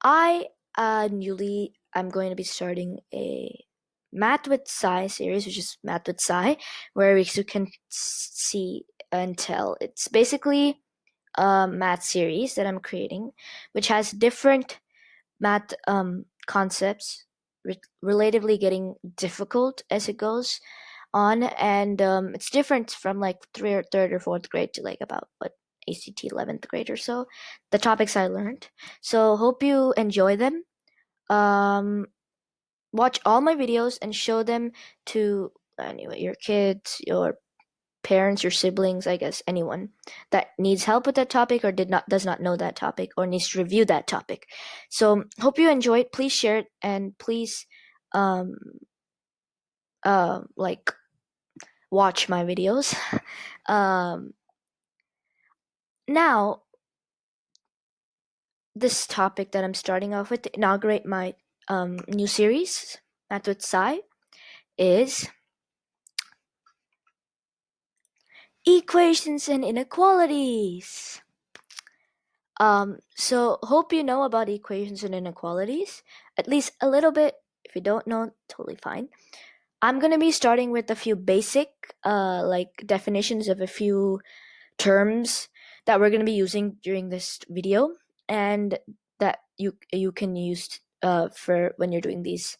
I'm going to be starting a Math with Sai series, which is Math with Sai, where you can see and tell. It's basically a math series that I'm creating, which has different math concepts, relatively getting difficult as it goes on, and it's different from like third or fourth grade to like about what ACT 11th grade or so. The topics I learned. So hope you enjoy them. Watch all my videos and show them to anyway your kids, your parents, your siblings, I guess anyone that needs help with that topic or does not know that topic or needs to review that topic. So hope you enjoy it. Please share it and please um like watch my videos. Now this topic that I'm starting off with to inaugurate my new series, Math with Sai, is equations and inequalities. So hope you know about equations and inequalities, at least a little bit. If you don't know, totally fine. I'm gonna be starting with a few basic, like definitions of a few terms that we're gonna be using during this video, and that you can use for when you're doing these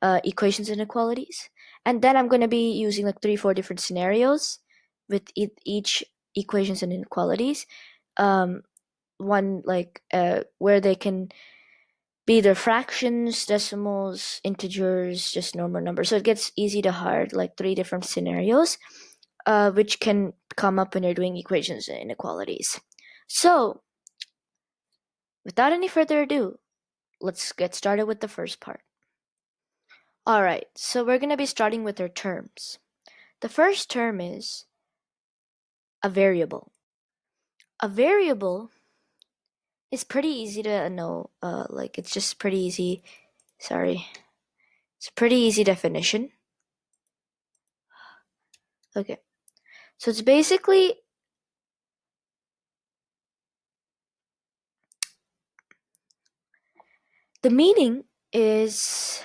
equations and inequalities. And then I'm gonna be using like 3-4 different scenarios with each equations and inequalities. One like where they can be either fractions, decimals, integers, just normal numbers. So it gets easy to hard, like 3 different scenarios, which can come up when you're doing equations and inequalities. So, without any further ado, let's get started with the first part. Alright, so we're going to be starting with our terms. The first term is a variable. A variable is pretty easy to know, like it's just pretty easy, it's a pretty easy definition. Okay, so it's basically the meaning is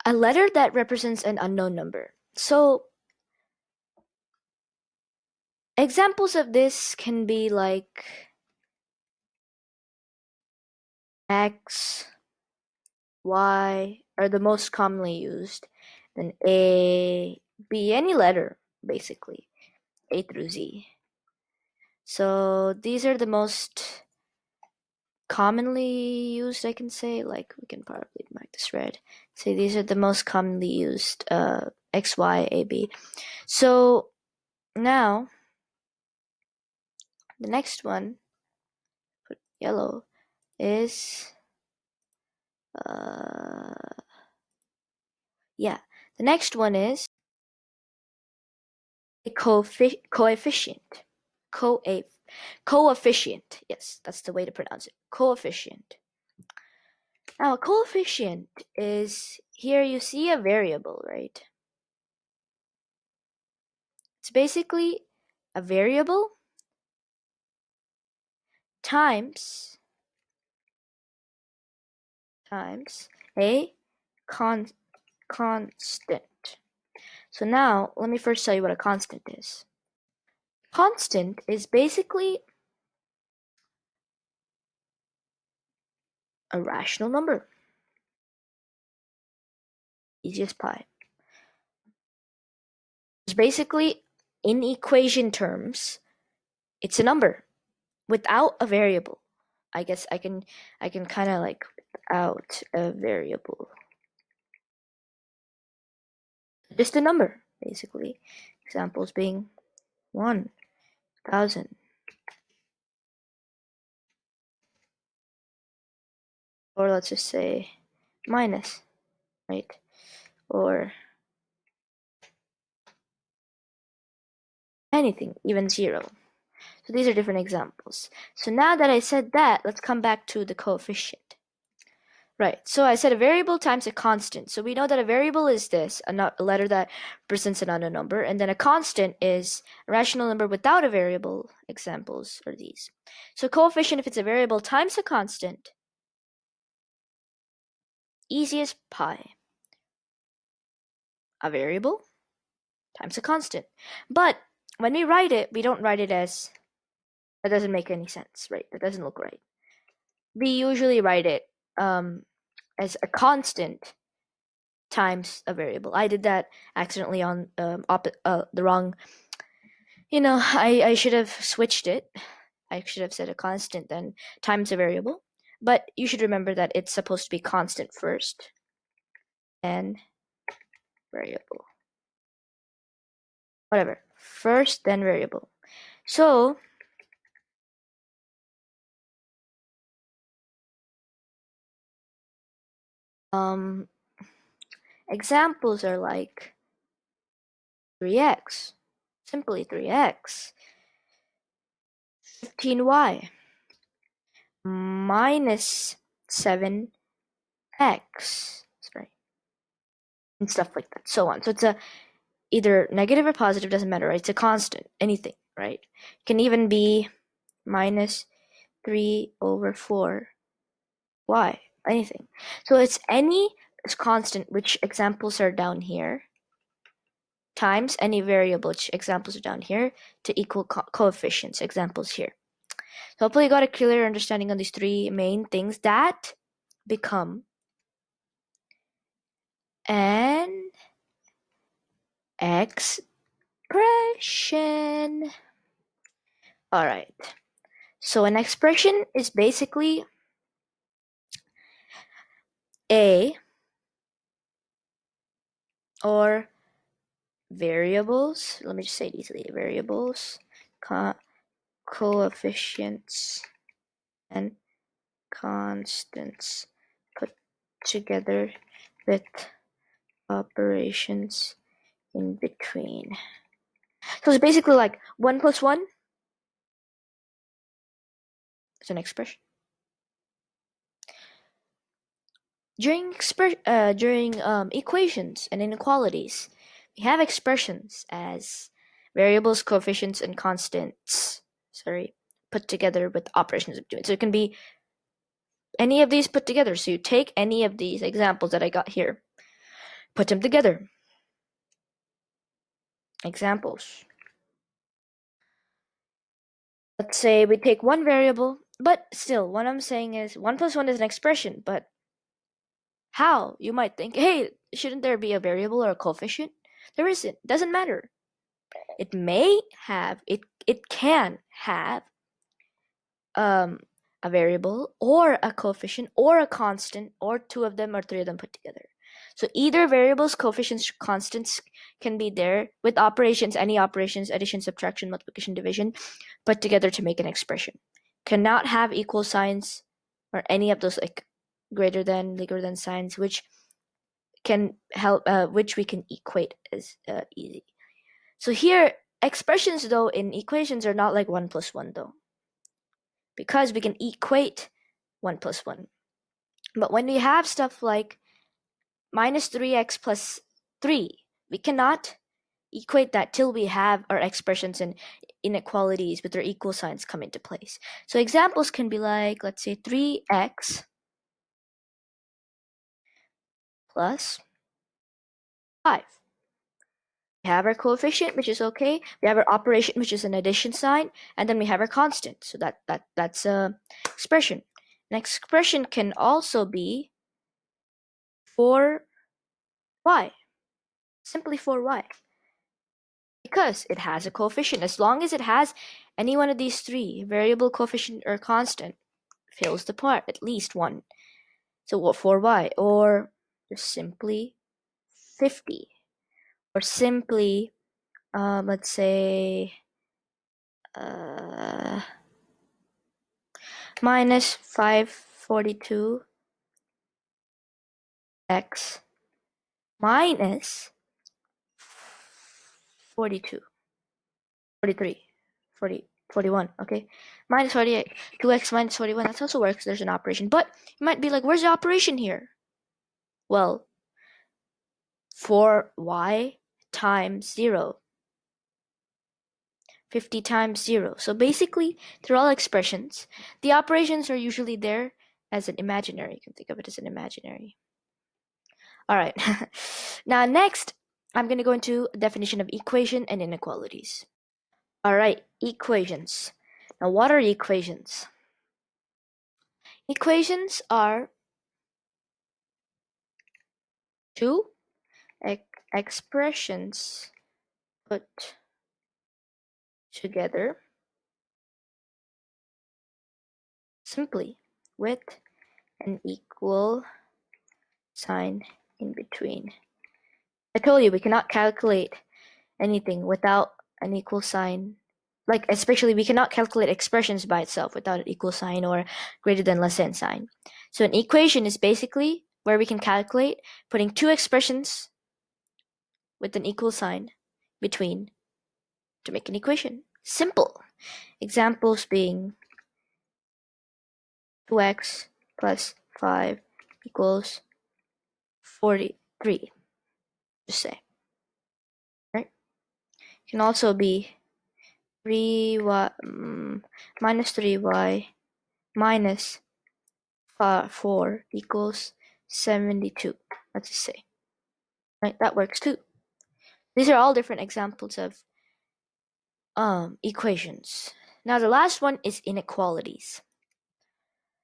a letter that represents an unknown number. So examples of this can be like X, Y are the most commonly used. Then A, B, any letter basically, A through Z. So these are the most commonly used, I can say. Like we can probably mark this red. Say these are the most commonly used X, Y, A, B. So now the next one, put yellow, is the next one is a coefficient. Coefficient. Yes, that's the way to pronounce it. Coefficient. Now, a coefficient is, here you see a variable, right? It's basically a variable times a constant. So now, let me first tell you what a constant is. Constant is basically a rational number. Easy as pie. It's basically, in equation terms, it's a number without a variable. I guess I can kind of like without a variable. Just a number, basically. Examples being 1,000. Or let's just say minus, right? Or anything, even 0. So these are different examples. So now that I said that, let's come back to the coefficient. Right. So I said a variable times a constant. So we know that a variable is this, a letter that represents an unknown number, and then a constant is a rational number without a variable. Examples are these. So coefficient, if it's a variable times a constant, easy as pie. A variable times a constant. But when we write it, we don't write it as, that doesn't make any sense, right? That doesn't look right. We usually write it as a constant times a variable. I did that accidentally on the wrong. I should have switched it. I should have said a constant then times a variable. But you should remember that it's supposed to be constant first and variable. Whatever. First, then variable. So examples are like 3x, simply 3x, 15y, minus 7x, sorry, and stuff like that, so on. So it's either negative or positive, doesn't matter, right? It's a constant, anything, right? It can even be minus 3 over 4y, anything. So it's any constant, which examples are down here, times any variable, which examples are down here, to equal coefficients, examples here. So hopefully you got a clear understanding on these three main things that become an expression. All right. So an expression is basically a or variables. Let me just say it easily. Variables, coefficients, and constants put together with operations in between. So it's basically like 1 plus 1 is an expression. During equations and inequalities, we have expressions as variables, coefficients, and constants. Sorry, put together with operations in between. So it can be any of these put together. So you take any of these examples that I got here, put them together. Examples. Let's say we take one variable, but still, what I'm saying is 1 plus 1 is an expression, but how? You might think, hey, shouldn't there be a variable or a coefficient? There isn't. Doesn't matter. It may have, it can have a variable or a coefficient or a constant or two of them or three of them put together. So either variables, coefficients, constants can be there with operations, any operations, addition, subtraction, multiplication, division, put together to make an expression. Cannot have equal signs or any of those like greater than, bigger than signs, which can help, which we can equate as easy. So here, expressions though in equations are not like 1 plus 1 though, because we can equate 1 plus 1. But when we have stuff like minus 3x plus 3, we cannot equate that till we have our expressions and inequalities with their equal signs come into place. So examples can be like, let's say 3x plus 5. We have our coefficient, which is okay. We have our operation, which is an addition sign, and then we have our constant. So that's a expression. An expression can also be 4y, simply 4y, because it has a coefficient. As long as it has any one of these three, variable, coefficient, or constant, fills the part, at least one. So what 4y, or just simply 50, or simply, let's say, minus 542 x minus 42, 43, 40. 41, okay. Minus 48. 2x minus 41, that also works. There's an operation. But you might be like, where's the operation here? Well, 4y times 0. 50 times 0. So basically, through all expressions, the operations are usually there as an imaginary. You can think of it as an imaginary. All right. Now, next, I'm going to go into a definition of equation and inequalities. All right, equations. Now, what are equations? Equations are two expressions put together simply with an equal sign in between. I told you we cannot calculate anything without an equal sign. Like, especially we cannot calculate expressions by itself without an equal sign or greater than less than sign. So an equation is basically where we can calculate putting two expressions with an equal sign between to make an equation. Simple. Examples being 2x plus 5 equals 43, just say. Right? It can also be 3y minus 3y minus 4 equals 72. Let's just say. Right? That works too. These are all different examples of equations. Now the last one is inequalities.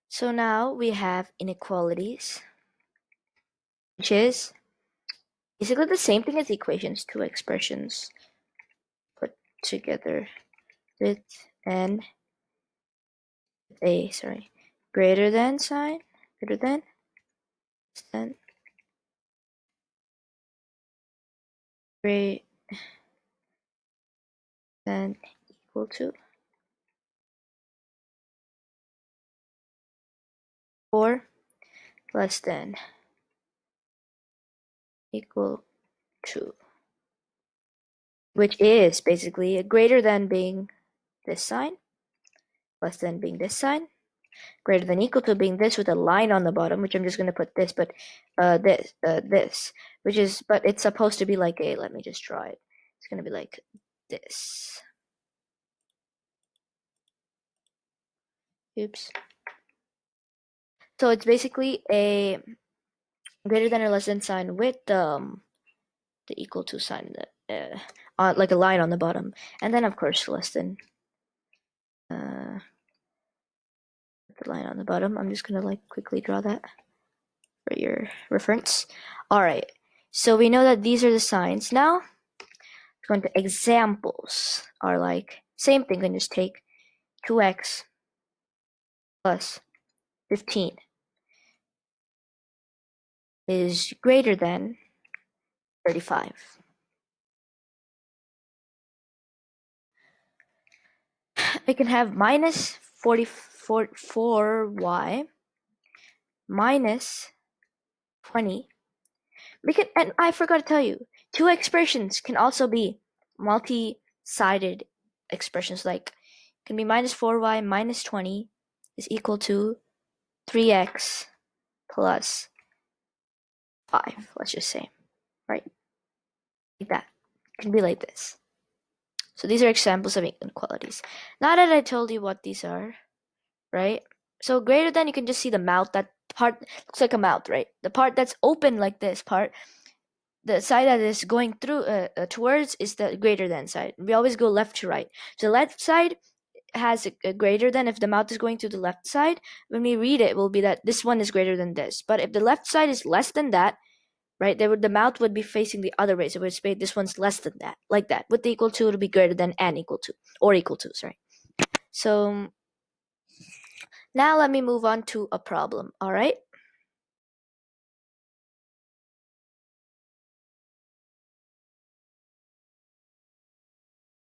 So now we have inequalities, which is basically the same thing as equations, two expressions put together with an greater than sign, greater than greater than equal to, or less than equal to, which is basically a greater than being this sign, less than being this sign, greater than equal to being this with a line on the bottom, which I'm just going to put this, but this, which is, but it's supposed to be like a, let me just draw it. It's going to be like this. Oops. So it's basically a greater than or less than sign with the equal to sign, like a line on the bottom, and then of course less than the line on the bottom. I'm just gonna like quickly draw that for your reference. All right, so we know that these are the signs. Now going to examples are like same thing. Can just take 2x plus 15 is greater than 35. We can have minus 4y minus 20. We can, and I forgot to tell you, two expressions can also be multi-sided expressions. Like can be minus 4y minus 20 is equal to 3x plus 5. Let's just say, right? Like that. It can be like this. So these are examples of inequalities. Now that I told you what these are, right? So greater than, you can just see the mouth. That part looks like a mouth, right? The part that's open like this part, the side that is going through towards is the greater than side. We always go left to right. So the left side has a greater than. If the mouth is going to the left side, when we read it, it will be that this one is greater than this. But if the left side is less than that, right, the mouth would be facing the other way. So it would say this one's less than that, like that. With the equal to, it would be greater than and equal to, or equal to, sorry. So now let me move on to a problem, all right?